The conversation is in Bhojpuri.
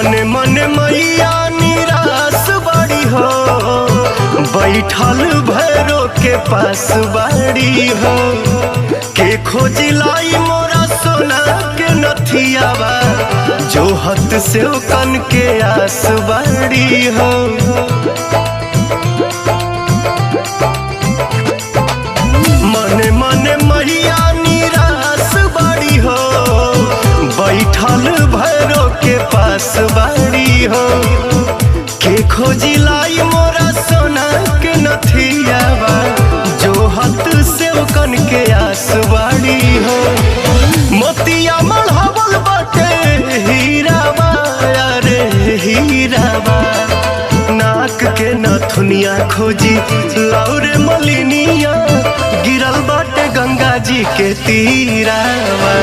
मने मने मैया निराश बाड़ी हो, बैठल भैरो के पास बाड़ी हो। के खोजिलाई मोरा सोना के नथियावा, जो हत से कन के आस बाड़ी हो। मने मने मैया निराश बाड़ी हो, बैठल भैरो के पास बाड़ी हो। के खोजिलाई मोरा सोना के नथियावा, जो हत से कन के आस बाड़ी हो। मोतिया मढ़ावल बाटे हीराबा, अरे हीराबा। नाक के नथुनिया खोजी लौरे मलिनिया, गिरल बाटे गंगा जी के तीरावा।